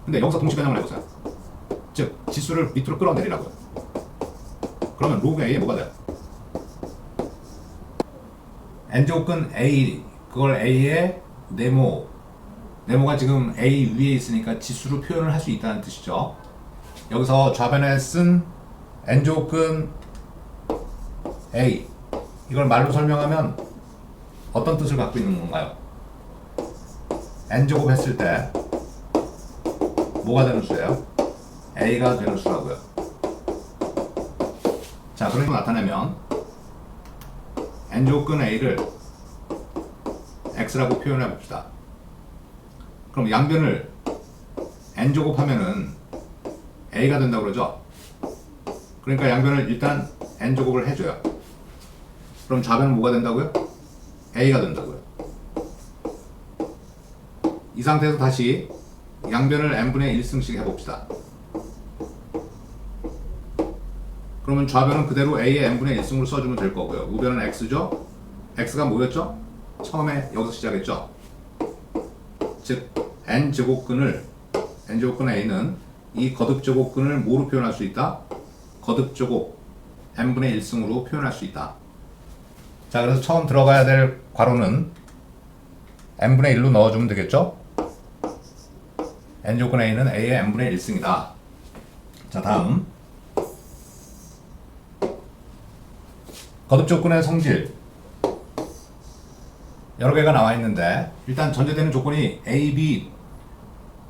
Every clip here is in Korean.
근데 여기서 동시 변형을 해보세요. 즉 지수를 밑으로 끌어내리라고요. 그러면 로그 A에 뭐가 돼요? n제곱근 A, 그걸 A의 네모가 지금 A 위에 있으니까 지수로 표현을 할 수 있다는 뜻이죠. 여기서 좌변에 쓴 n제곱근 A, 이걸 말로 설명하면 어떤 뜻을 갖고 있는 건가요? n제곱 했을 때 뭐가 되는 수예요? A가 되는 수라고요. 자, 그런 거 나타내면 n제곱근 A를 x라고 표현해 봅시다. 그럼 양변을 n제곱 하면은 A가 된다고 그러죠? 그러니까 양변을 일단 n제곱을 해줘요. 그럼 좌변은 뭐가 된다고요? A가 된다고요. 이 상태에서 다시 양변을 n분의 1승씩 해봅시다. 그러면 좌변은 그대로 A의 n분의 1승으로 써주면 될 거고요. 우변은 x죠? x가 뭐였죠? 처음에 여기서 시작했죠? 즉 n제곱근 A는 이 거듭제곱근을 뭐로 표현할 수 있다? 거듭제곱 n분의 1승으로 표현할 수 있다. 자, 그래서 처음 들어가야 될 괄호는 n분의 1로 넣어주면 되겠죠? n제곱근 A는 A의 n분의 1승이다. 자, 다음 거듭조건의 성질 여러 개가 나와 있는데, 일단 전제되는 조건이 A, B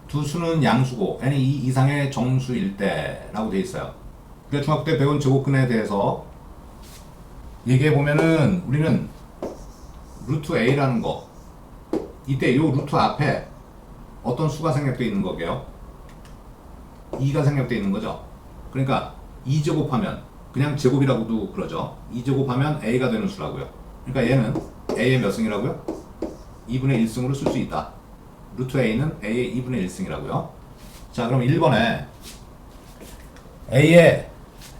두 수는 양수고 n이 2 이상의 정수일 때라고 되어 있어요. 우리가 중학교 때 배운 제곱근에 대해서 얘기해 보면은 우리는 루트 A라는 거, 이때 이 루트 앞에 어떤 수가 생략되어 있는 거게요? 2가 생략되어 있는 거죠. 그러니까 2제곱하면 그냥 제곱이라고도 그러죠. 2제곱하면 A가 되는 수라고요. 그러니까 얘는 A의 몇 승이라고요? 2분의 1승으로 쓸 수 있다. 루트 A는 A의 2분의 1승이라고요. 자, 그럼 1번에 A의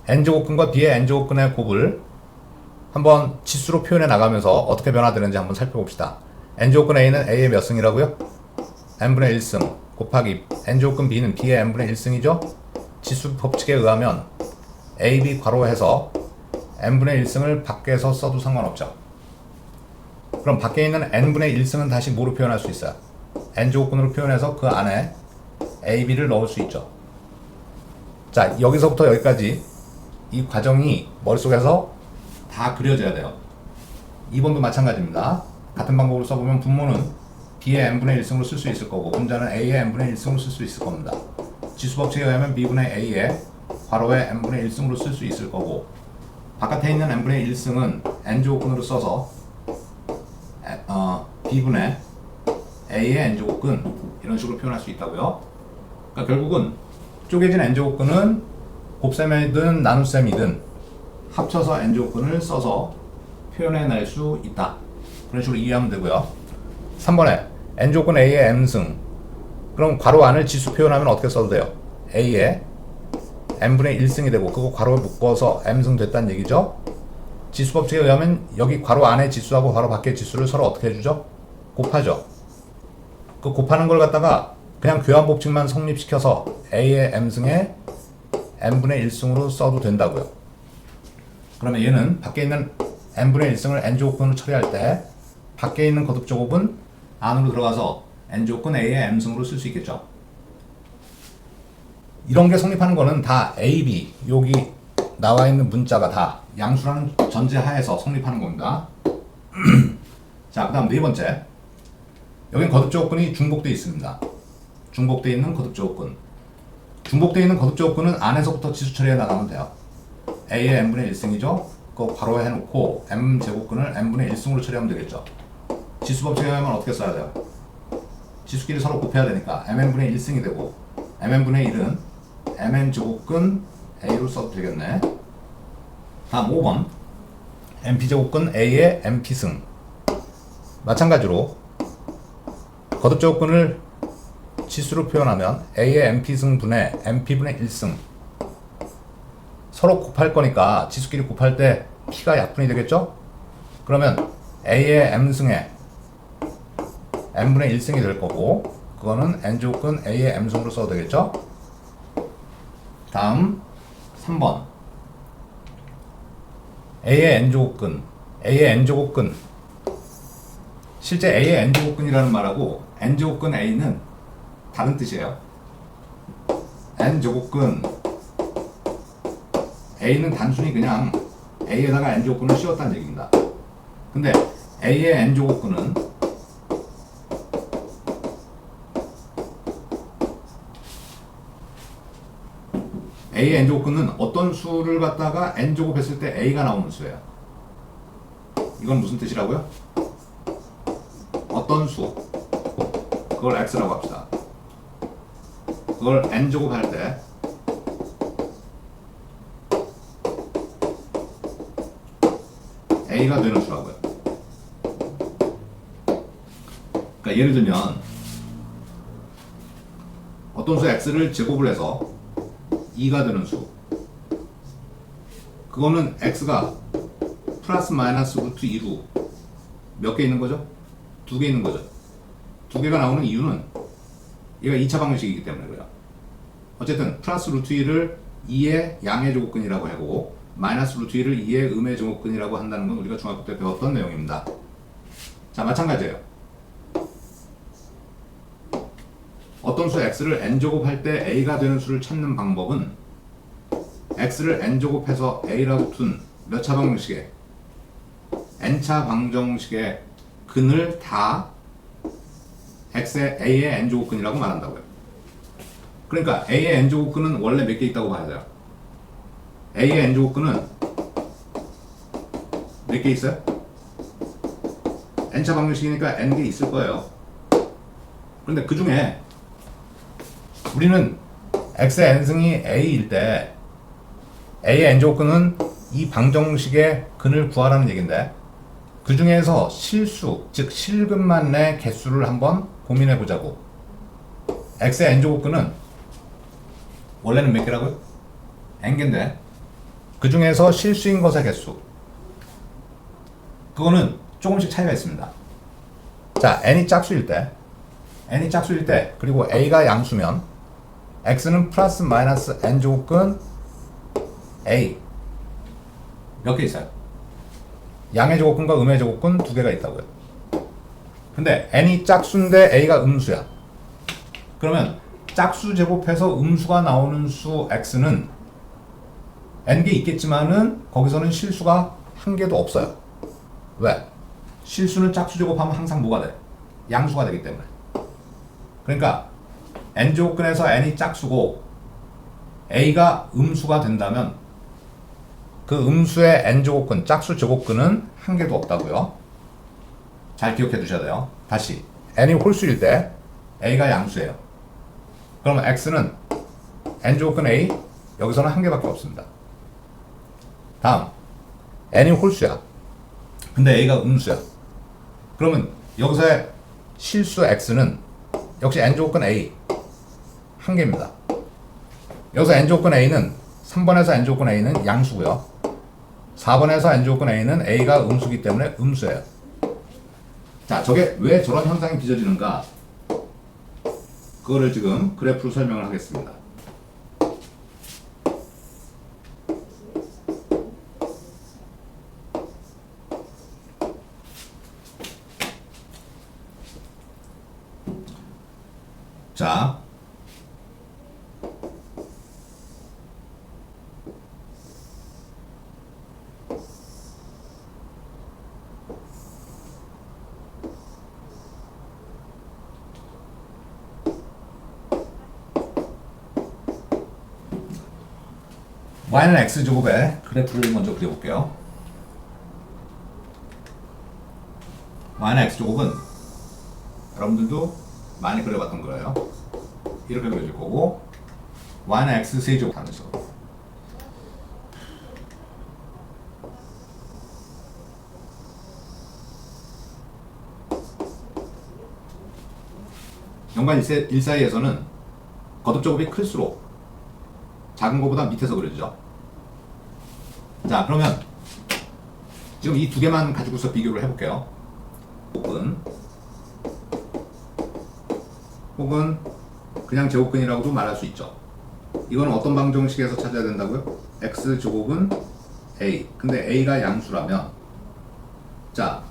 n제곱근과 B의 n제곱근의 곱을 한번 지수로 표현해 나가면서 어떻게 변화되는지 한번 살펴봅시다. n제곱근 A는 A의 몇 승이라고요? n분의 1승 곱하기 n제곱근 B는 B의 n분의 1승이죠? 지수 법칙에 의하면 A, B 괄호해서 n분의 1승을 밖에서 써도 상관없죠. 그럼 밖에 있는 n분의 1승은 다시 뭐로 표현할 수 있어요? n제곱근으로 표현해서 그 안에 A, B를 넣을 수 있죠. 자, 여기서부터 여기까지 이 과정이 머릿속에서 다 그려져야 돼요. 2번도 마찬가지입니다. 같은 방법으로 써보면 분모는 B의 n분의 1승으로 쓸 수 있을 거고 분자는 A의 n분의 1승으로 쓸 수 있을 겁니다. 지수법칙에 의하면 B분의 A의 괄호에 n분의 1승으로 쓸 수 있을 거고, 바깥에 있는 n분의 1승은 n제곱근으로 써서 B분의 A의 n제곱근 이런 식으로 표현할 수 있다고요. 그러니까 결국은 쪼개진 n제곱근은 곱셈이든 나눗셈이든 합쳐서 n제곱근을 써서 표현해낼 수 있다. 그런 식으로 이해하면 되고요. 3번에 n제곱근 A의 m승, 그럼 괄호 안을 지수 표현하면 어떻게 써도 돼요? A의 n분의 1승이 되고 그거 괄호에 묶어서 m승 됐다는 얘기죠. 지수법칙에 의하면 여기 괄호 안에 지수하고 괄호 밖의 지수를 서로 어떻게 해주죠? 곱하죠. 그 곱하는 걸 갖다가 그냥 교환법칙만 성립시켜서 A의 m승에 n분의 1승으로 써도 된다고요. 그러면 얘는 밖에 있는 n분의 1승을 n제곱근으로 처리할 때 밖에 있는 거듭제곱은 안으로 들어가서 n제곱근 A의 m승으로 쓸 수 있겠죠. 이런 게 성립하는 거는 다 A, B 여기 나와 있는 문자가 다 양수라는 전제하에서 성립하는 겁니다. 자, 그 다음 네 번째, 여긴 거듭제곱근이 중복되어 있습니다. 중복되어 있는 거듭제곱근, 중복되어 있는 거듭제곱근은 안에서부터 지수 처리해 나가면 돼요. A의 n분의 1승이죠. 그거 괄호에 해놓고 m제곱근을 n분의 1승으로 처리하면 되겠죠. 지수법칙에 의하면 어떻게 써야 돼요? 지수끼리 서로 곱해야 되니까 mn분의 1승이 되고 mn분의 1은 mn제곱근 A로 써도 되겠네. 다음 5번 mP제곱근 A의 mP승, 마찬가지로 거듭제곱근을 지수로 표현하면 A의 mP승 분의 mP분의 1승, 서로 곱할 거니까 지수끼리 곱할 때 P가 약분이 되겠죠? 그러면 A의 m승에 n분의 1승이 될 거고 그거는 n제곱근 a의 m승으로 써도 되겠죠? 다음 3번 a의 n제곱근 실제 a의 n제곱근이라는 말하고 n제곱근 a는 다른 뜻이에요. n제곱근 a는 단순히 그냥 a에다가 n제곱근을 씌웠다는 얘기입니다. 근데 a의 n제곱근은 a의 n제곱근은 어떤 수를 갖다가 n제곱 했을 때 a가 나오는 수예요. 이건 무슨 뜻이라고요? 어떤 수 그걸 x라고 합시다. 그걸 n제곱 할 때 a가 되는 수라고요. 그러니까 예를 들면 어떤 수 x를 제곱을 해서 2가 되는 수, 그거는 x가 플러스 마이너스 루트 2로 몇 개 있는 거죠? 2개 있는 거죠. 2개가 나오는 이유는 얘가 2차 방정식이기 때문에 그래요. 어쨌든 플러스 루트 2를 2의 양의 제곱근이라고 하고 마이너스 루트 2를 2의 음의 제곱근이라고 한다는 건 우리가 중학교 때 배웠던 내용입니다. 자, 마찬가지예요. 어떤 수 x를 n제곱 할 때 a가 되는 수를 찾는 방법은 x를 n제곱해서 a라고 둔 몇 차 방정식에 n차 방정식의 근을 다 x의 a의 n제곱근이라고 말한다고요. 그러니까 a의 n제곱근은 원래 몇 개 있다고 봐야 돼요. a의 n제곱근은 몇 개 있어요? n차 방정식이니까 n개 있을 거예요. 그런데 그 중에 우리는 x의 n승이 a일 때 a의 n제곱근은 이 방정식의 근을 구하라는 얘기인데, 그 중에서 실수, 즉 실근만 내 개수를 한번 고민해 보자고. x의 n제곱근은 원래는 몇 개라고요? n개인데 그 중에서 실수인 것의 개수, 그거는 조금씩 차이가 있습니다. 자, n이 짝수일 때 그리고 a가 양수면 x는 플러스 마이너스 n제곱근 a 몇 개 있어요? 양의 제곱근과 음의 제곱근 두 개가 있다고요. 근데 n이 짝수인데 a가 음수야. 그러면 짝수 제곱해서 음수가 나오는 수 x는 n개 있겠지만은 거기서는 실수가 한 개도 없어요. 왜? 실수는 짝수 제곱하면 항상 뭐가 돼? 양수가 되기 때문에. 그러니까 n제곱근에서 n이 짝수고 a가 음수가 된다면 그 음수의 n제곱근, 짝수 제곱근은 한 개도 없다고요. 잘 기억해 두셔야 돼요. 다시 n이 홀수일 때 a가 양수예요. 그러면 x는 n제곱근 a, 여기서는 한 개밖에 없습니다. 다음 n이 홀수야. 근데 a가 음수야. 그러면 여기서의 실수 x는 역시 n제곱근 a 한 개입니다. 여기서 n제곱근 a는 3번에서 n제곱근 a는 양수고요. 4번에서 n제곱근 a는 a가 음수기 때문에 음수예요. 자, 저게 왜 저런 현상이 빚어지는가? 그거를 지금 그래프로 설명을 하겠습니다. 자, y는 x제곱의 그래프를 먼저 그려볼게요. y는 x제곱은 여러분들도 많이 그려봤던 거예요. 이렇게 그려질 거고, y는 x세제곱 하는 식으로. 연관 일사이에서는 거듭제곱이 클수록 작은 것보다 밑에서 그려지죠. 자, 그러면 지금 이 두 개만 가지고서 비교를 해볼게요. 은 혹은 그냥 제곱근이라고도 말할 수 있죠. 이건 어떤 방정식에서 찾아야 된다고요? x제곱은 a. 근데 a가 양수라면, 자,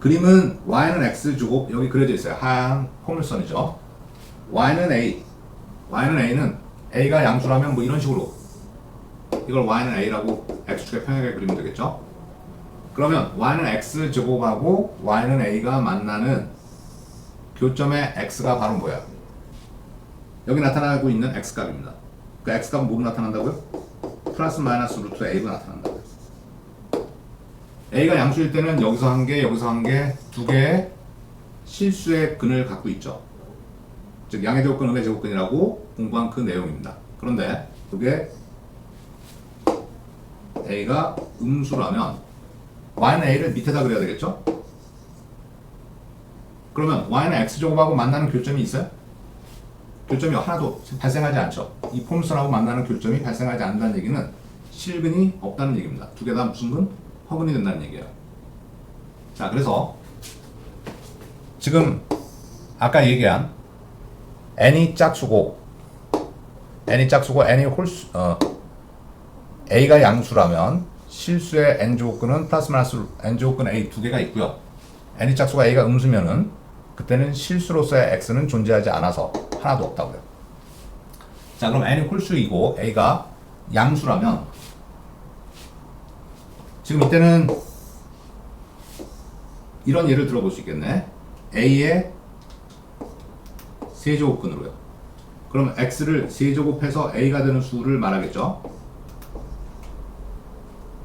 그림은 y는 x제곱, 여기 그려져 있어요. 하얀 포물선이죠. y는 a는 a가 양수라면 뭐 이런 식으로, 이걸 y는 a라고 x축에 평행하게 그리면 되겠죠. 그러면 y는 x제곱하고 y는 a가 만나는 교점의 x가 바로 뭐야? 여기 나타나고 있는 x값입니다. 그 x값은 뭐로 나타난다고요? 플러스 마이너스 루트 a가 나타난다고요. a가 양수일 때는 여기서 한 개, 여기서 한 개, 두 개의 실수의 근을 갖고 있죠. 즉 양의 제곱근, 음의 제곱근이라고 공부한 그 내용입니다. 그런데 이게 a가 음수라면 y는 a를 밑에다 그려야 되겠죠? 그러면 y는 x제곱하고 만나는 교점이 있어요? 교점이 하나도 발생하지 않죠. 이 포물선하고 만나는 교점이 발생하지 않는다는 얘기는 실근이 없다는 얘기입니다. 두 개 다 무슨 근? 허근이 된다는 얘기예요. 자, 그래서 지금 아까 얘기한 n이 짝수고 n이 홀수, a가 양수라면 실수의 n제곱근은 플러스 마이너스 n제곱근 a 두 개가 있고요. n이 짝수가 a가 음수면은 그때는 실수로서의 x는 존재하지 않아서 하나도 없다고요. 자, 그럼 n이 홀수이고 a가 양수라면 지금 이때는 이런 예를 들어볼 수 있겠네. a의 세제곱근으로요. 그럼 x를 세제곱해서 a가 되는 수를 말하겠죠.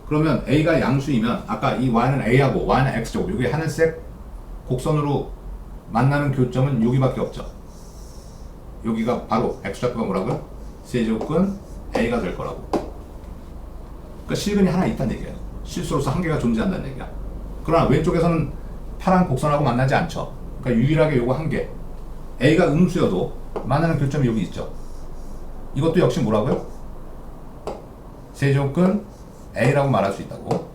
그러면 a가 양수이면 아까 이 y는 a하고 y는 x제곱, 여기 하늘색 곡선으로 만나는 교점은 여기밖에 없죠. 여기가 바로 x좌표가 뭐라고요? 세제곱근 a가 될 거라고. 그러니까 실근이 하나 있다는 얘기예요. 실수로서 한 개가 존재한다는 얘기야. 그러나 왼쪽에서는 파란 곡선하고 만나지 않죠. 그러니까 유일하게 요거 한 개. a가 음수여도 만나는 교점이 여기 있죠. 이것도 역시 뭐라고요? 세제곱근 a라고 말할 수 있다고.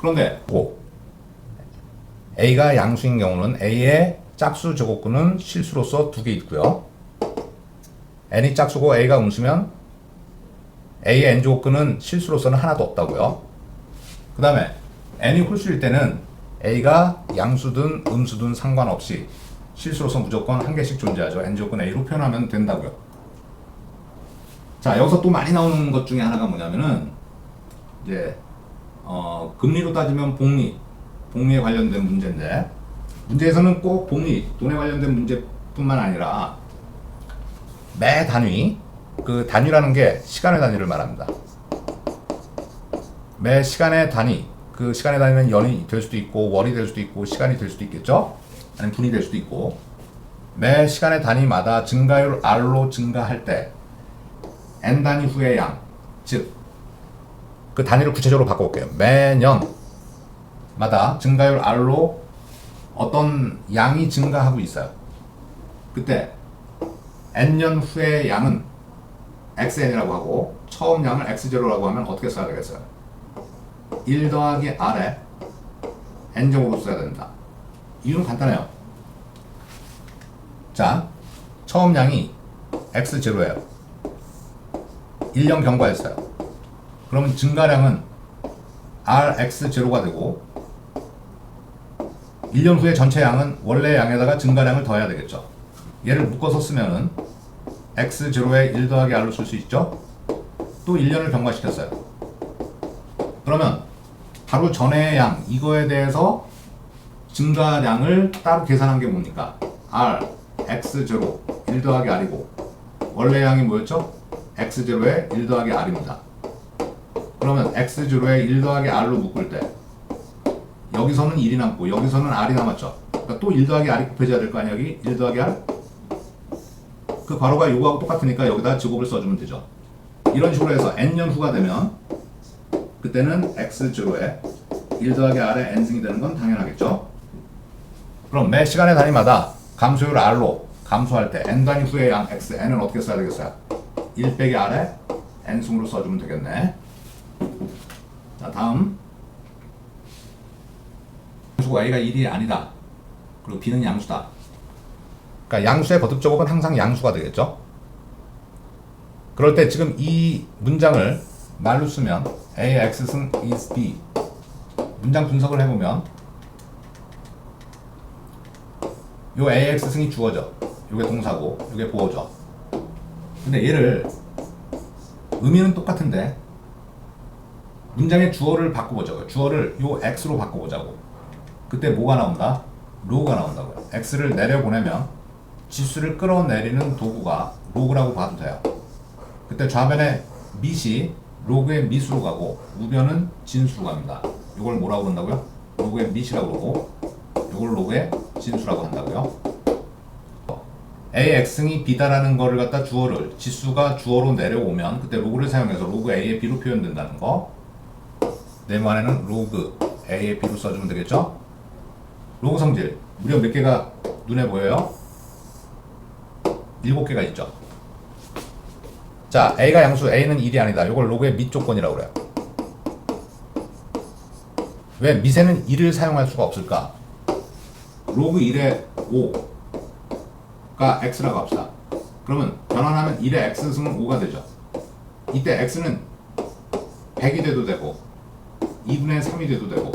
그런데 a가 양수인 경우는 a의 짝수 제곱근은 실수로서 두 개 있고요. n이 짝수고 a가 음수면 a의 n제곱근은 실수로서는 하나도 없다고요. 그 다음에 n이 홀수일 때는 a가 양수든 음수든 상관없이 실수로서 무조건 한 개씩 존재하죠. n제곱근 a로 표현하면 된다고요. 자, 여기서 또 많이 나오는 것 중에 하나가 뭐냐면은 이제 금리로 따지면 복리에 관련된 문제인데, 문제에서는 꼭 복리, 돈에 관련된 문제뿐만 아니라 매 단위, 그 단위라는 게 시간의 단위를 말합니다. 매 시간의 단위, 그 시간의 단위는 연이 될 수도 있고 월이 될 수도 있고 시간이 될 수도 있겠죠? 아니면 분이 될 수도 있고, 매 시간의 단위마다 증가율 R로 증가할 때 N 단위 후의 양, 즉 그 단위를 구체적으로 바꿔볼게요. 매년마다 증가율 R로 어떤 양이 증가하고 있어요. 그때 N년 후의 양은 XN이라고 하고 처음 양을 X0라고 하면 어떻게 써야 되겠어요? 1 더하기 R에 N제곱으로 써야 된다. 이유는 간단해요. 자, 처음 양이 X0예요. 1년 경과했어요. 그러면 증가량은 RX0가 되고 1년 후에 전체 양은 원래 양에다가 증가량을 더해야 되겠죠. 얘를 묶어서 쓰면은 X0에 1 더하기 R로 쓸 수 있죠. 또 1년을 경과시켰어요. 그러면 바로 전의 양, 이거에 대해서 증가량을 따로 계산한 게 뭡니까? R, X0, 1 더하기 R이고 원래 양이 뭐였죠? X0에 1 더하기 R입니다. 그러면 X0에 1 더하기 R로 묶을 때 여기서는 1이 남고 여기서는 R이 남았죠. 그러니까 또 1 더하기 R이 곱해져야 될 거 아니야. 여기 1 더하기 R? 그 괄호가 요거하고 똑같으니까 여기다 제곱을 써주면 되죠. 이런 식으로 해서 N년 후가 되면 그때는 X0에 1 더하기 R의 N승이 되는 건 당연하겠죠. 그럼 매 시간의 단위마다 감소율 R로 감소할 때 N 단위 후의 양 X, N은 어떻게 써야 되겠어요? 1 빼기 R에 N승으로 써주면 되겠네. 자, 다음 양수고 A가 1이 아니다. 그리고 B는 양수다. 그럼 B는 1 더하기 R에 N승이 되는 건 어떻게 써야 되겠어요? 1 빼기 R에 N승으로 써주면 되겠네. 자, 다음 양수고 A가 1이 아니다. 그리고 B는 양수다. 그럼 B는 1 더하기 R에 N승이 되는 건 어떻게 써야 되겠어요? 1 빼기 R에 N승으로 써주면 되겠네. 그러니까 양수의 거듭 제곱은 항상 양수가 되겠죠. 그럴 때 지금 이 문장을 말로 쓰면 ax 승 is b 문장 분석을 해보면 요 ax 승이 주어져. 요게 동사고 요게 보어죠. 근데 얘를 의미는 똑같은데 문장의 주어를 바꿔보자고요. 주어를 요 x로 바꿔보자고. 그때 뭐가 나온다? 로그가 나온다고요. x를 내려보내면 지수를 끌어내리는 도구가 로그라고 봐도 돼요. 그때 좌변에 밑이 로그의 밑으로 가고 우변은 진수로 갑니다. 이걸 뭐라고 그런다고요? 로그의 밑이라고 그러고 이걸 로그의 진수라고 한다고요. ax승이 b다라는 거를 갖다 주어를 지수가 주어로 내려오면 그때 로그를 사용해서 로그 a의 b로 표현된다는 거. 네모안에는 로그 a의 b로 써주면 되겠죠? 로그 성질 무려 몇 개가 눈에 보여요? 7개가 있죠. 자, a가 양수, a는 1이 아니다. 이걸 로그의 밑 조건이라고 그래요. 왜 밑에는 1을 사용할 수가 없을까? 로그 1의 5가 x라고 합시다. 그러면 변환하면 1의 x승은 5가 되죠. 이때 x는 100이 돼도 되고 2분의 3이 돼도 되고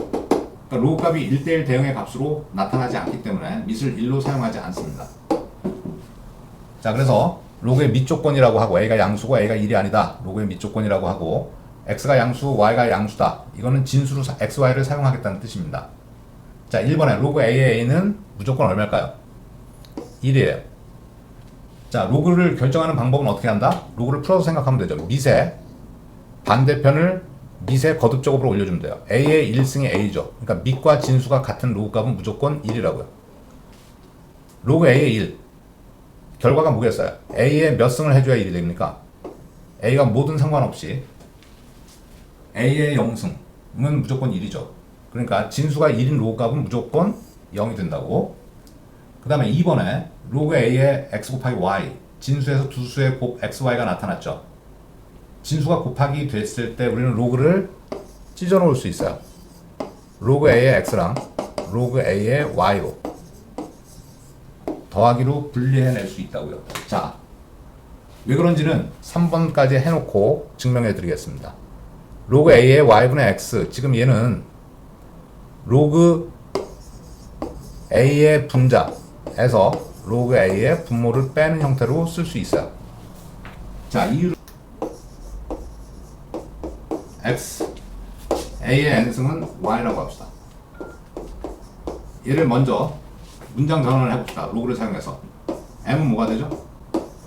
그러니까 로그 값이 1대1 대응의 값으로 나타나지 않기 때문에 밑을 1로 사용하지 않습니다. 자, 그래서 로그의 밑 조건이라고 하고 a가 양수고 a가 1이 아니다. 로그의 밑 조건이라고 하고 x가 양수, y가 양수다. 이거는 진수로 x, y를 사용하겠다는 뜻입니다. 자, 1번에 로그 a의 a는 무조건 얼마일까요? 1이에요. 자, 로그를 결정하는 방법은 어떻게 한다? 로그를 풀어서 생각하면 되죠. 밑에 반대편을 밑에 거듭적으로 올려주면 돼요. a의 1승이 a죠. 그러니까 밑과 진수가 같은 로그 값은 무조건 1이라고요. 로그 a의 1 결과가 뭐겠어요? a의 몇 승을 해줘야 1이 됩니까? a가 뭐든 상관없이 a의 0승은 무조건 1이죠. 그러니까 진수가 1인 로그 값은 무조건 0이 된다고. 그 다음에 2번에 로그 a의 x 곱하기 y 진수에서 두 수의 곱 x, y가 나타났죠. 진수가 곱하기 됐을 때 우리는 로그를 찢어 놓을 수 있어요. 로그 a의 x랑 로그 a의 y로 더하기로 분리해낼 수 있다고요. 자, 왜 그런지는 3번까지 해놓고 증명해 드리겠습니다. 로그 a의 y분의 x, 지금 얘는 로그 a의 분자에서 로그 a의 분모를 빼는 형태로 쓸 수 있어요. 자, 이유를 x a의 n승은 y라고 합시다. 얘를 먼저 문장 전환을 해봅시다. 로그를 사용해서 m은 뭐가 되죠?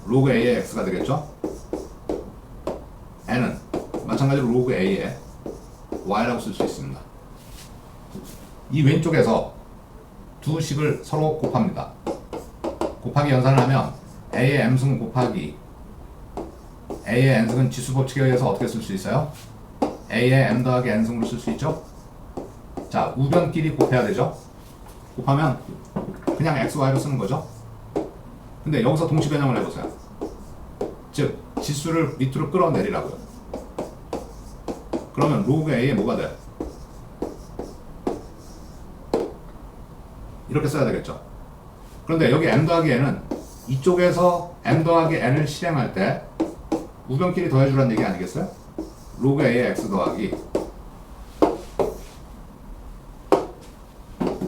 로그 a의 x가 되겠죠? n은 마찬가지로 로그 a의 y라고 쓸 수 있습니다. 이 왼쪽에서 두 식을 서로 곱합니다. 곱하기 연산을 하면 a의 m승 곱하기 a의 n승은 지수법칙에 의해서 어떻게 쓸 수 있어요? a의 m 더하기 n승으로 쓸 수 있죠? 자, 우변끼리 곱해야 되죠? 곱하면 그냥 x, y로 쓰는 거죠. 근데 여기서 동시 변형을 해보세요. 즉, 지수를 밑으로 끌어내리라고요. 그러면 로그 a에 뭐가 돼요? 이렇게 써야 되겠죠. 그런데 여기 m 더하기 n은 이쪽에서 m 더하기 n을 실행할 때 우변끼리 더해주라는 얘기 아니겠어요? 로그 a의 x 더하기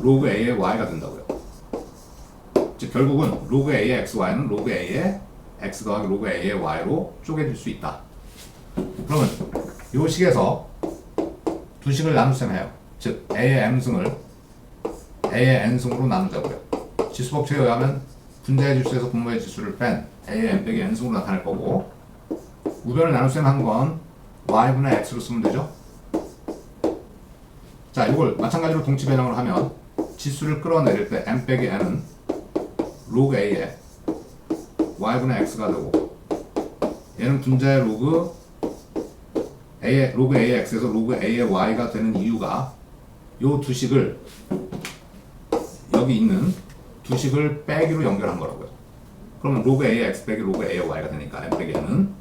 로그 a의 y가 된다고요. 즉 결국은 로그 a의 x, y는 로그 a의 x 더하기 로그 a의 y로 쪼개질 수 있다. 그러면 이 식에서 두 식을 나누셈 해요. 즉 a의 m승을 a의 n승으로 나누자고요. 지수법칙에 의하면 분자의 지수에서 분모의 지수를 뺀 a의 n 빼기 n승으로 나타낼 거고 우변을 나누셈 한 건 y분의 x로 쓰면 되죠. 자, 이걸 마찬가지로 동치 변형을 하면 지수를 끌어내릴 때 m 빼기 n은 로그 a의 y분의 x가 되고 얘는 분자의 로그 a의 x에서 로그 a의 y가 되는 이유가 요 두 식을 여기 있는 두 식을 빼기로 연결한 거라고요. 그러면 로그 a의 x 빼기 로그 a의 y가 되니까 m 빼기 n은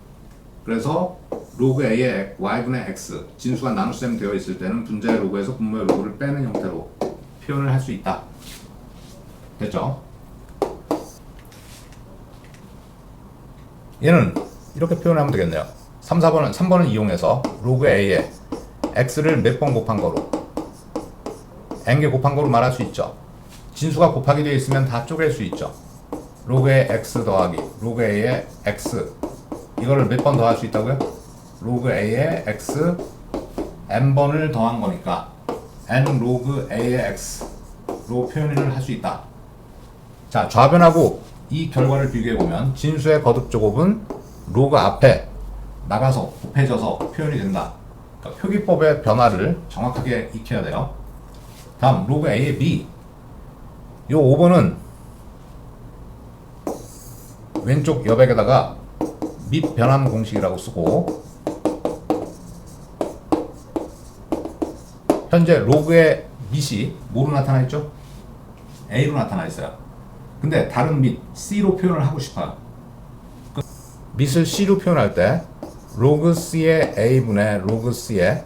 그래서 로그 a의 y분의 x 진수가 나눗셈 되어 있을 때는 분자의 로그에서 분모의 로그를 빼는 형태로 표현을 할 수 있다. 됐죠? 얘는 이렇게 표현하면 되겠네요. 3번은 이용해서 로그 a에 x를 몇 번 곱한 거로 n개 곱한 거로 말할 수 있죠. 진수가 곱하기 되어 있으면 다 쪼갤 수 있죠. 로그의 x 더하기 로그 a의 x 이거를 몇 번 더할 수 있다고요? 로그 a의 x n번을 더한 거니까 n 로그 a의 x로 표현을 할 수 있다. 자, 좌변하고 이 결과를 비교해보면 진수의 거듭제곱은 로그 앞에 나가서 곱해져서 표현이 된다. 그러니까 표기법의 변화를 정확하게 익혀야 돼요. 다음 로그 a의 b 이 5번은 왼쪽 여백에다가 밑 변환 공식이라고 쓰고 현재 로그의 밑이 뭐로 나타나 있죠? a로 나타나 있어요. 근데 다른 밑 c로 표현을 하고 싶어요. 밑을 c로 표현할 때 로그 c의 a분의 로그 c의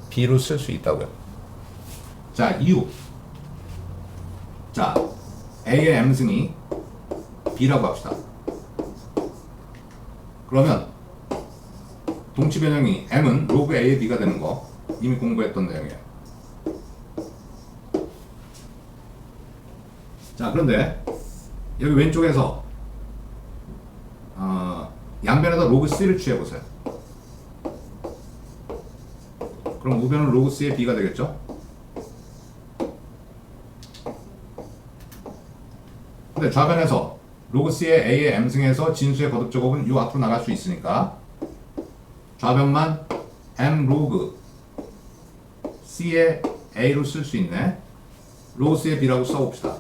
b로 쓸 수 있다고요. 자, 이유. 자, a의 m승이 b라고 합시다. 그러면 동치 변형이 m은 로그 a의 b가 되는 거 이미 공부했던 내용이에요. 자, 그런데 여기 왼쪽에서 양변에다 로그 c를 취해보세요. 그럼 우변은 로그 c의 b가 되겠죠? 근데 좌변에서 로그 c의 a의 m승에서 진수의 거듭제곱은 요 앞으로 나갈 수 있으니까 좌변만 m 로그 c의 a로 쓸 수 있네. 로그 c의 b라고 써봅시다.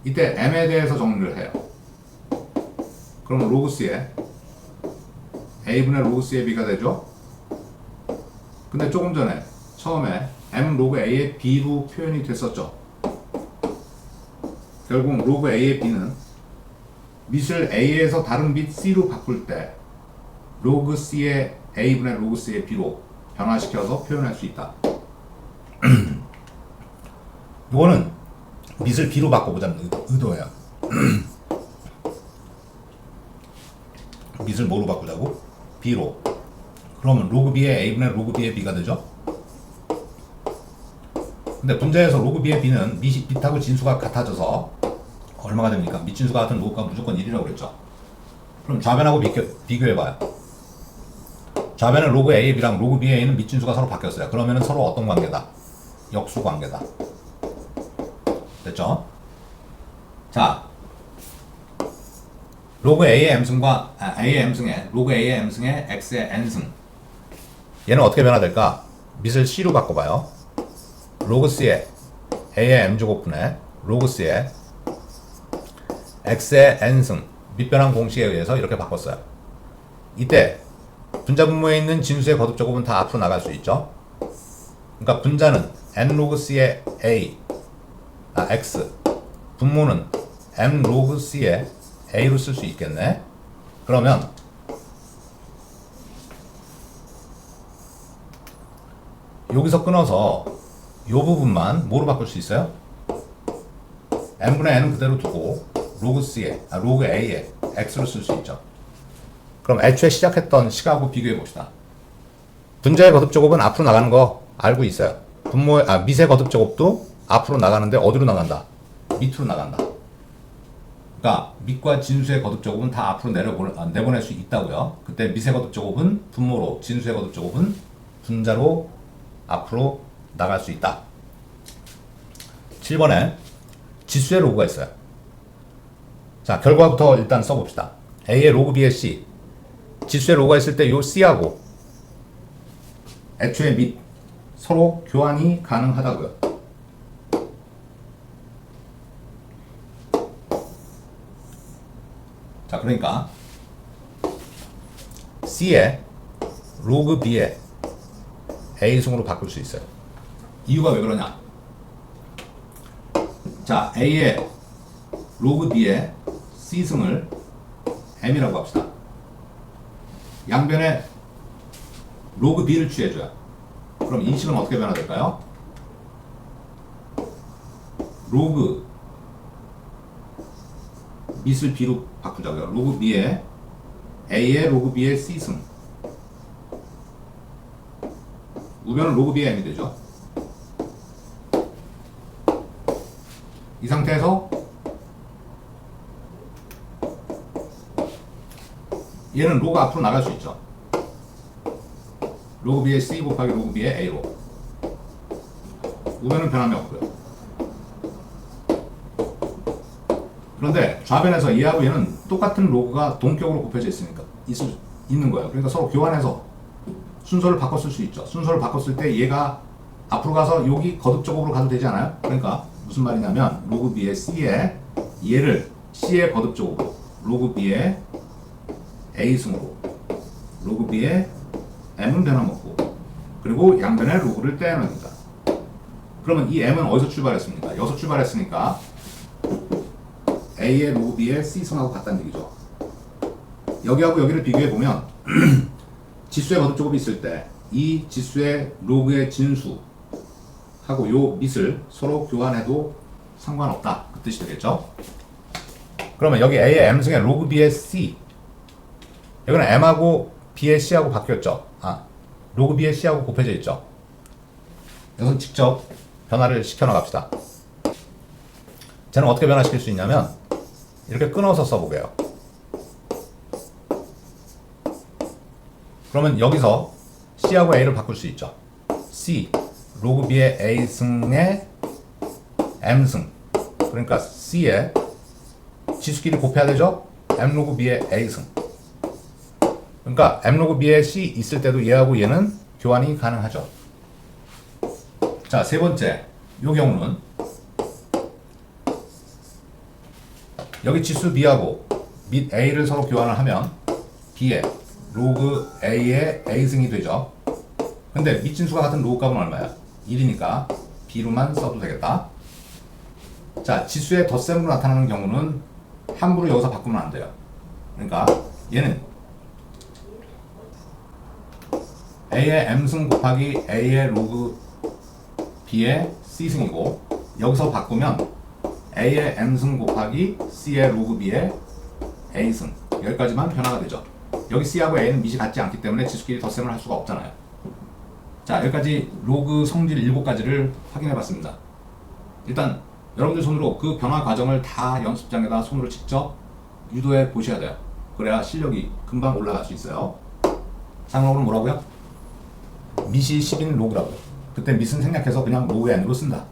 이때 m에 대해서 정리를 해요. 그럼 로그 c의 a분의 로그 c의 b가 되죠. 근데 조금 전에 처음에 m 로그 a의 b로 표현이 됐었죠. 결국 로그 a의 b는 밑을 a에서 다른 밑 c로 바꿀 때 로그 c의 a분의 로그 c의 b로 변화시켜서 표현할 수 있다. 이거는 밑을 b로 바꿔보자는 의도예요. 밑을 뭐로 바꾸자고? b로. 그러면 로그 b의 a분의 로그 b의 b가 되죠. 근데 분자에서 로그 b의 b는 밑하고 진수가 같아져서 얼마가 됩니까? 밑진수가 같은 로그가 무조건 1이라고 그랬죠. 그럼 좌변하고 비교해봐요. 좌변은 로그 a의 b랑 로그 b의 a는 밑진수가 서로 바뀌었어요. 그러면은 서로 어떤 관계다? 역수 관계다. 됐죠? 자, 로그 a의 m승과 a의 m승에 로그 a의 m승에 x의 n승 얘는 어떻게 변화될까? 밑을 c로 바꿔봐요. 로그 c의 a의 m제곱분의 로그 c의 x의 n승 밑변환 공식에 의해서 이렇게 바꿨어요. 이때 분자 분모에 있는 진수의 거듭제곱은 다 앞으로 나갈 수 있죠. 그러니까 분자는 n 로그 c의 x 분모는 m 로그 c의 a로 쓸 수 있겠네. 그러면 여기서 끊어서 이 부분만 뭐로 바꿀 수 있어요? n분의 n은 그대로 두고 로그 a의 x로 쓸 수 있죠. 그럼 애초에 시작했던 식하고 비교해 봅시다. 분자의 거듭제곱은 앞으로 나가는 거 알고 있어요. 밑의 거듭제곱도 앞으로 나가는데 어디로 나간다? 밑으로 나간다. 그러니까 밑과 진수의 거듭제곱은 다 앞으로 내보낼 수 있다고요. 그때 밑의 거듭제곱은 분모로, 진수의 거듭제곱은 분자로 앞으로 나갈 수 있다. 7번에 지수의 로그가 있어요. 자, 결과부터 일단 써봅시다. a의 로그 b의 c 지수의 로그가 있을 때 요 c하고 애초에 밑 서로 교환이 가능하다고요. 자, 그러니까 c의 로그 b의 a승으로 바꿀 수 있어요. 이유가 왜 그러냐? 자, a의 로그 b의 c승을 m이라고 합시다. 양변에 로그 b를 취해줘요. 그럼 인식은 어떻게 변화될까요? 밑을 b로 바꾸자고요. 로그 b에 a의 로그 b의 c승. 우변은 로그 b의 m이 되죠. 이 상태에서 얘는 로그 앞으로 나갈 수 있죠. 로그 b의 c 곱하기 로그 b의 a로. 우변은 변함이 없고요. 그런데 좌변에서 얘하고 얘는 똑같은 로그가 동격으로 곱해져 있는 거예요. 그러니까 서로 교환해서 순서를 바꿨을 수 있죠. 순서를 바꿨을 때 얘가 앞으로 가서 여기 거듭적으로 가도 되지 않아요? 그러니까 무슨 말이냐면 로그 b의 c에 얘를 c의 거듭적으로 로그 b의 a승으로 로그 b의 m은 변함없고 그리고 양변에 로그를 떼어냅니다. 그러면 이 m은 어디서 출발했습니까? 여기서 출발했으니까 a의 로그 b의 c승하고 같다는 얘기죠. 여기하고 여기를 비교해보면 지수의 거듭제곱이 있을 때 이 지수의 로그의 진수하고 요 밑을 서로 교환해도 상관없다. 그 뜻이 되겠죠. 그러면 여기 a의 m승에 로그 b의 c, 여기는 m하고 b의 c하고 바뀌었죠. 로그 b의 c하고 곱해져 있죠. 이것은 직접 변화를 시켜 나갑시다. 쟤는 어떻게 변화시킬 수 있냐면 이렇게 끊어서 써보게요. 그러면 여기서 c하고 a를 바꿀 수 있죠. c 로그 b의 a승의 m승, 그러니까 c에 지수끼리 곱해야 되죠. m 로그 b의 a승. 그러니까 m 로그 b의 c 있을 때도 얘하고 얘는 교환이 가능하죠. 자, 세 번째 요 경우는 여기 지수 b하고 밑 a를 서로 교환을 하면 b의 로그 a의 a승이 되죠. 근데 밑진수가 같은 로그 값은 얼마야? 1이니까 b로만 써도 되겠다. 자, 지수의 덧셈으로 나타나는 경우는 함부로 여기서 바꾸면 안 돼요. 그러니까 얘는 a의 m승 곱하기 a의 로그 b의 c승이고 여기서 바꾸면 a의 m승 곱하기 c의 로그 b의 a승, 여기까지만 변화가 되죠. 여기 c하고 a는 밑이 같지 않기 때문에 지수끼리 덧셈을 할 수가 없잖아요. 자, 여기까지 로그 성질 7가지를 확인해 봤습니다. 일단 여러분들 손으로 그 변화 과정을 다 연습장에다 손으로 직접 유도해 보셔야 돼요. 그래야 실력이 금방 올라갈 수 있어요. 상록은 뭐라고요? 밑이 10인 로그라고요. 그때 밑은 생략해서 그냥 로그 n으로 쓴다.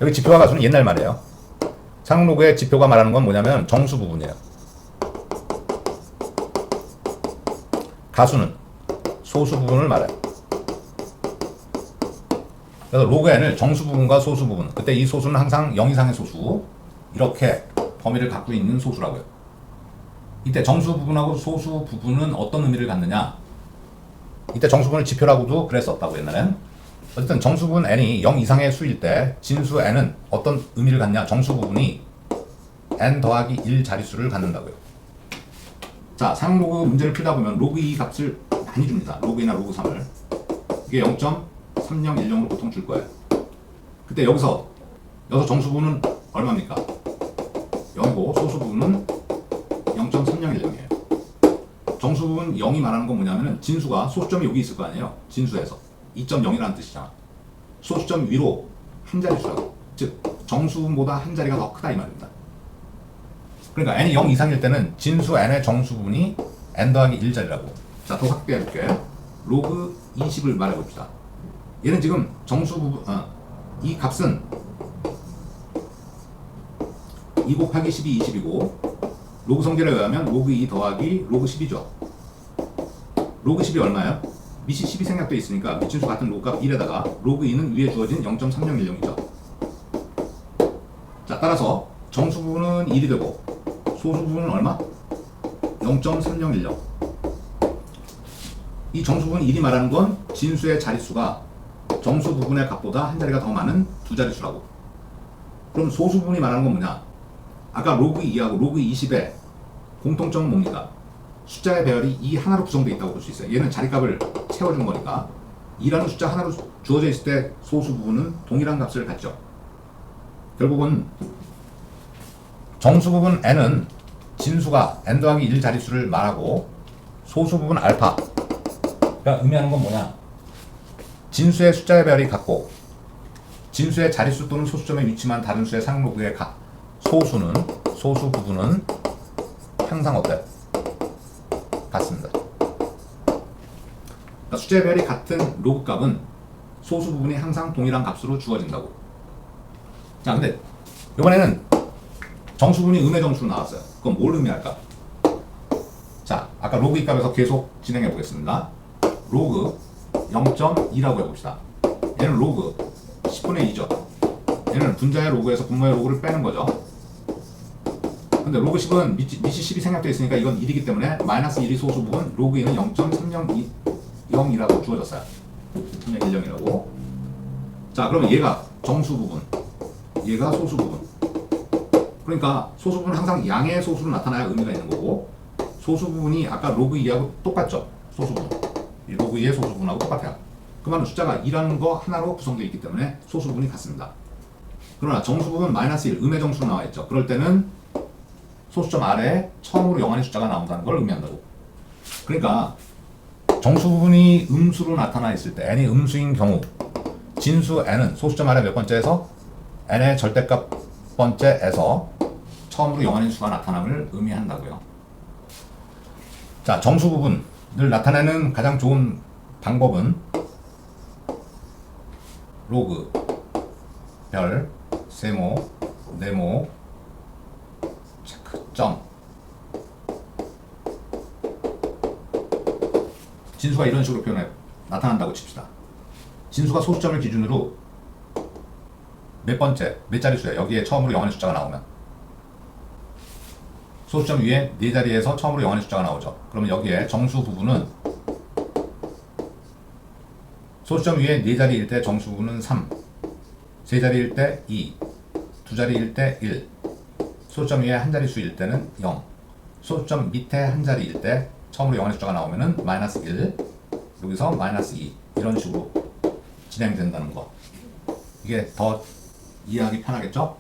여기 지표와 가수는 옛날 말이에요. 상록 로그의 지표가 말하는 건 뭐냐면 정수 부분이에요. 가수는 소수 부분을 말해요. 그래서 로그 n을 정수 부분과 소수 부분, 그때 이 소수는 항상 0 이상의 소수, 이렇게 범위를 갖고 있는 소수라고요. 이때 정수 부분하고 소수 부분은 어떤 의미를 갖느냐? 이때 정수 부분을 지표라고도 그랬었다고 옛날엔. 어쨌든 정수 부분 n이 0 이상의 수일 때 진수 n은 어떤 의미를 갖냐? 정수 부분이 n 더하기 1 자릿수를 갖는다고요. 자, 상용 로그 문제를 풀다 보면 로그 2 값을 많이 줍니다. 로그 2나 로그 3을. 이게 0.3010으로 보통 줄 거예요. 그때 여기서 정수 부분은 얼마입니까? 0이고 소수 부분은 0.3010이에요. 정수 부분 0이 말하는 건 뭐냐면은 진수가 소수점이 여기 있을 거 아니에요. 진수에서 2.0이라는 뜻이잖아. 소수점 위로 한 자릿수라고. 즉 정수 부분보다 한 자리가 더 크다 이 말입니다. 그러니까 n이 0 이상일 때는 진수 n의 정수 부분이 n 더하기 1자리라고. 자, 더 확대해볼게. 로그 20을 말해봅시다. 얘는 지금 정수 부분, 이 값은 2 곱하기 12, 20이고 로그 성질에 의하면 로그 2 더하기 로그 10이죠. 로그 10이 얼마예요? 밑이 10이 생략되어 있으니까 밑진수 같은 로그 값 1에다가 로그 2는 위에 주어진 0.3010이죠. 자, 따라서 정수 부분은 1이 되고 소수 부분은 얼마? 0.3010. 이 정수 부분 1이 말하는 건 진수의 자릿수가 정수 부분의 값보다 한 자리가 더 많은 두 자릿수라고. 그럼 소수 부분이 말하는 건 뭐냐? 아까 로그 2하고 로그 20의 공통점은 뭡니까? 숫자의 배열이 2 하나로 구성되어 있다고 볼 수 있어요. 얘는 자리값을 채워준 거니까 2라는 숫자 하나로 주어져 있을 때 소수 부분은 동일한 값을 갖죠. 결국은 정수 부분 n은 진수가 n 더하기 1 자릿수를 말하고 소수 부분 알파, 그러니까 의미하는 건 뭐냐, 진수의 숫자의 별이 같고 진수의 자릿수 또는 소수점의 위치만 다른 수의 상로그의 소수 부분은 항상 어때요? 같습니다. 그러니까 숫자의 별이 같은 로그 값은 소수 부분이 항상 동일한 값으로 주어진다고. 자, 근데 이번에는 정수 부분이 음의 정수로 나왔어요. 그럼 뭘 의미할까? 자, 아까 로그 2 값에서 계속 진행해 보겠습니다. 로그 0.2라고 해봅시다. 얘는 로그 10분의 2죠. 얘는 분자의 로그에서 분모의 로그를 빼는 거죠. 근데 로그 10은 밑이 10이 생략되어 있으니까 이건 1이기 때문에 마이너스 1이 소수 부분, 로그 2는 0.300이라고 주어졌어요. 300이라고. 자, 그러면 얘가 정수 부분, 얘가 소수 부분. 그러니까 소수 부분은 항상 양의 소수로 나타나야 의미가 있는 거고, 소수 부분이 아까 로그 2하고 똑같죠. 소수 부분. 이 로그 2의 소수 부분하고 똑같아요. 그 말은 숫자가 2라는 거 하나로 구성되어 있기 때문에 소수 부분이 같습니다. 그러나 정수 부분 마이너스 1, 음의 정수로 나와 있죠. 그럴 때는 소수점 아래에 처음으로 영한의 숫자가 나온다는 걸 의미한다고. 그러니까 정수 부분이 음수로 나타나 있을 때, n이 음수인 경우 진수 n은 소수점 아래 몇 번째에서 n의 절대값 번째에서 처음으로 영한의 수가 나타남을 의미한다고요. 자, 정수 부분을 나타내는 가장 좋은 방법은 로그, 별, 세모, 네모, 체크, 점. 진수가 이런 식으로 나타난다고 칩시다. 진수가 소수점을 기준으로 몇 번째, 몇 자릿수예요. 여기에 처음으로 영한의 숫자가 나오면 소수점 위에 네 자리에서 처음으로 영한의 숫자가 나오죠. 그러면 여기에 정수 부분은 소수점 위에 네 자리일 때 정수 부분은 3, 세 자리일 때 2, 두 자리일 때 1, 소수점 위에 한 자릿수일 때는 0, 소수점 밑에 한 자리일 때 처음으로 영한의 숫자가 나오면은 마이너스 1, 여기서 마이너스 2, 이런 식으로 진행된다는 거. 이게 더 이해하기 편하겠죠?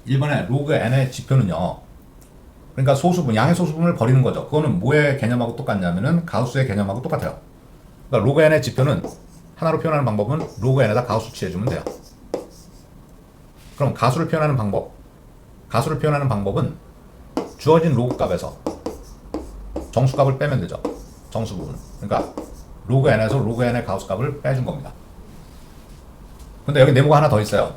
1번에 로그 n의 지표는요, 그러니까 소수분, 양의 소수분을 버리는 거죠. 그거는 뭐의 개념하고 똑같냐면은 가우스의 개념하고 똑같아요. 그러니까 로그 n의 지표는 하나로 표현하는 방법은 로그 n에다 가우스 취해주면 돼요. 그럼 가수를 표현하는 방법은 주어진 로그 값에서 정수 값을 빼면 되죠. 정수 부분. 그러니까 로그 n에서 로그 n의 가우스 값을 빼준 겁니다. 근데 여기 네모가 하나 더 있어요.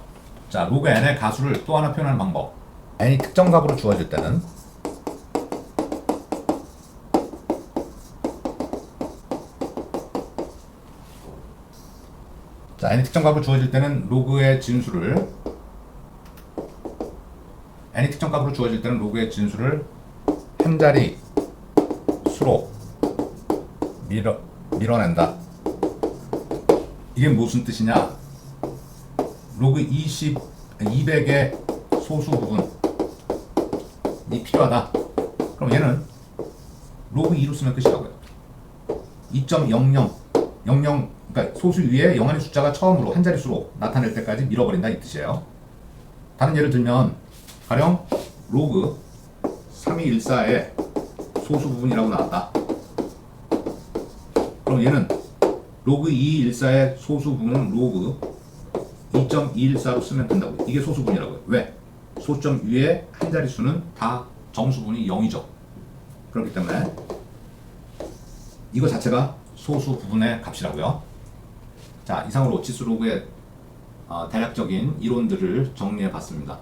자, 로그 n의 가수를 또 하나 표현하는 방법. n이 특정 값으로 주어질 때는 자, n이 특정 값으로 주어질 때는 로그의 진수를 한 자리 수로 밀어낸다. 이게 무슨 뜻이냐? 로그 200의 소수 부분이 필요하다. 그럼 얘는 로그 2로 쓰면 끝이라고요. 2.00, 그러니까 소수 위에 영한의 숫자가 처음으로 한 자릿수로 나타낼 때까지 밀어버린다, 이 뜻이에요. 다른 예를 들면 가령 로그 3214의 소수 부분이라고 나왔다. 그럼 얘는 로그 2214의 소수 부분은 로그 2.214로 쓰면 된다고. 이게 소수 부분이라고요. 왜? 소점 위에 한 자릿수는 다 정수 부분이 0이죠. 그렇기 때문에 이거 자체가 소수 부분의 값이라고요. 자, 이상으로 치수 로그의 대략적인 이론들을 정리해 봤습니다.